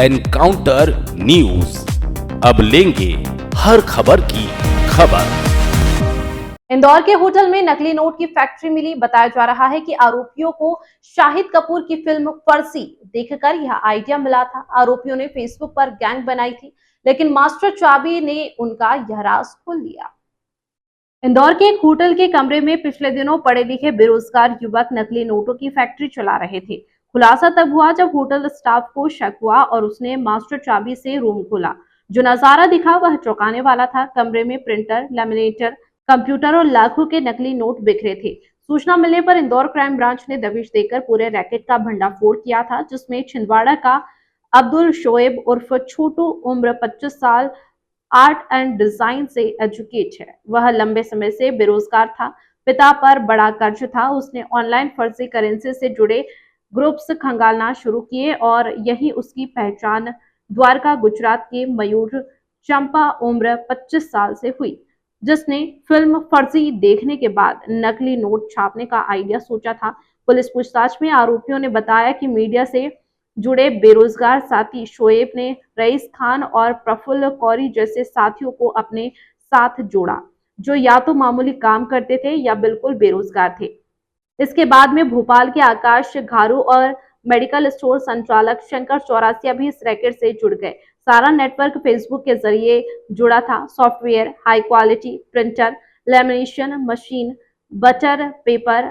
Encounter news, अब लेंगे हर खबर की खबर। इंदौर के होटल में नकली नोट की फैक्ट्री मिली। बताया जा रहा है कि आरोपियों को शाहिद कपूर की फिल्म फर्जी देखकर यह आइडिया मिला था। आरोपियों ने फेसबुक पर गैंग बनाई थी, लेकिन मास्टर चाबी ने उनका यह राज खोल दिया। इंदौर के एक होटल के कमरे में पिछले दिनों पढ़े लिखे बेरोजगार युवक नकली नोटों की फैक्ट्री चला रहे थे। खुलासा तब हुआ जब होटल स्टाफ को शक हुआ और उसने मास्टर चाबी से रूम खोला। जो नजारा दिखा वह चौंकाने वाला था। कमरे में प्रिंटर, लैमिनेटर, कंप्यूटर और लाखों के नकली नोट बिखरे थे। सूचना मिलने पर इंदौर क्राइम ब्रांच ने दबिश देकर पूरे रैकेट का भंडाफोड़ किया था, जिसमें छिंदवाड़ा का अब्दुल शोएब उर्फ छोटू, उम्र 25 साल, आर्ट एंड डिजाइन से एजुकेट है। वह लंबे समय से बेरोजगार था। पिता पर बड़ा कर्ज था। उसने ऑनलाइन फर्जी करेंसी से जुड़े ग्रुप्स खंगालना शुरू किए और यही उसकी पहचान द्वारका गुजरात के मयूर चंपा, उम्र 25 साल से हुई, जिसने फिल्म फर्जी देखने के बाद नकली नोट छापने का आइडिया सोचा था। पुलिस पूछताछ में आरोपियों ने बताया कि मीडिया से जुड़े बेरोजगार साथी शोएब ने रईस खान और प्रफुल्ल कौरी जैसे साथियों को अपने साथ जोड़ा, जो या तो मामूली काम करते थे या बिल्कुल बेरोजगार थे। इसके बाद में भोपाल के आकाश घारू और मेडिकल स्टोर संचालक शंकर चौरासिया भी इस रैकेट से जुड़ गए। सारा नेटवर्क फेसबुक के जरिए जुड़ा था। Software, high quality printer, lamination machine, butter paper,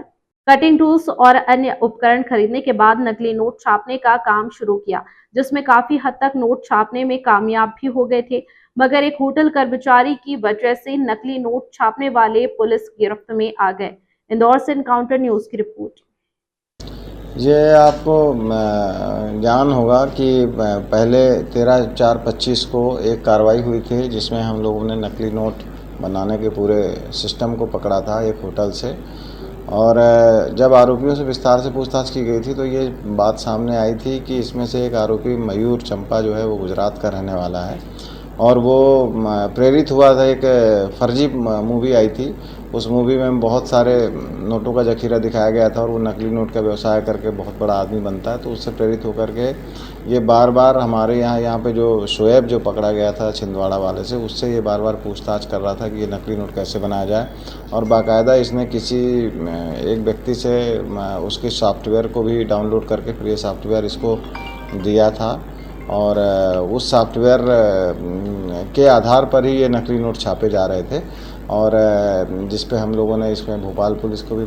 cutting tools और अन्य उपकरण खरीदने के बाद नकली नोट छापने का काम शुरू किया, जिसमें काफी हद तक नोट छापने में कामयाब भी हो गए थे। मगर एक होटल कर्मचारी की वजह से नकली नोट छापने वाले पुलिस गिरफ्त में आ गए। इंदौर से एनकाउंटर न्यूज की रिपोर्ट। ये आपको ज्ञान होगा कि पहले 13/4/25 को एक कार्रवाई हुई थी, जिसमें हम लोगों ने नकली नोट बनाने के पूरे सिस्टम को पकड़ा था एक होटल से। और जब आरोपियों से विस्तार से पूछताछ की गई थी तो ये बात सामने आई थी कि इसमें से एक आरोपी मयूर चंपा जो है वो गुजरात का रहने वाला है और वो प्रेरित हुआ था। एक फर्जी मूवी आई थी, उस मूवी में बहुत सारे नोटों का जखीरा दिखाया गया था और वो नकली नोट का व्यवसाय करके बहुत बड़ा आदमी बनता है। तो उससे प्रेरित होकर के ये बार बार हमारे यहाँ पे जो शोएब जो पकड़ा गया था छिंदवाड़ा वाले से, उससे ये बार बार पूछताछ कर रहा था कि ये नकली नोट कैसे बनाया जाए। और बाकायदा इसने किसी एक व्यक्ति से उसके सॉफ्टवेयर को भी डाउनलोड करके फिर ये सॉफ्टवेयर इसको दिया था और उस सॉफ्टवेयर के आधार पर ही ये नकली नोट छापे जा रहे थे। और जिस पे हम लोगों ने इसमें भोपाल पुलिस को भी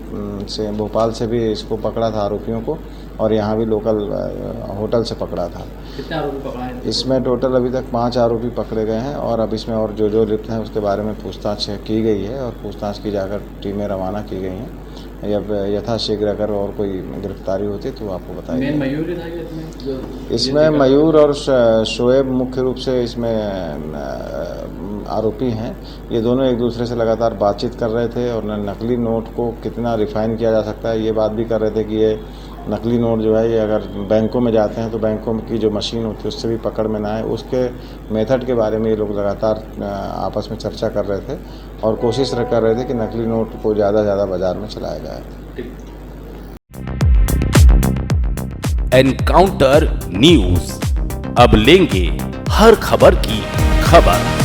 भोपाल से भी इसको पकड़ा था आरोपियों को, और यहाँ भी लोकल होटल से पकड़ा था। कितने आरोपी पकड़ा है? इसमें टोटल अभी तक 5 आरोपी पकड़े गए हैं और अब इसमें और जो लिप्त हैं उसके बारे में पूछताछ की गई है और पूछताछ की जाकर टीमें रवाना की गई हैं। यथाशीघ्र अगर और कोई गिरफ्तारी होती तो आपको बताइए। मेन मयूर ही था इसमें मयूर और शोएब मुख्य रूप से इसमें आरोपी हैं। ये दोनों एक दूसरे से लगातार बातचीत कर रहे थे और नकली नोट को कितना रिफाइन किया जा सकता है ये बात भी कर रहे थे कि ये नकली नोट जो है ये अगर बैंकों में जाते हैं तो बैंकों की जो मशीन होती है उससे भी पकड़ में ना आए, उसके मेथड के बारे में ये लोग लगातार आपस में चर्चा कर रहे थे और कोशिश कर रहे थे कि नकली नोट को ज़्यादा से ज़्यादा बाजार में चलाया जाए। एनकाउंटर न्यूज, अब लेंगे हर खबर की खबर।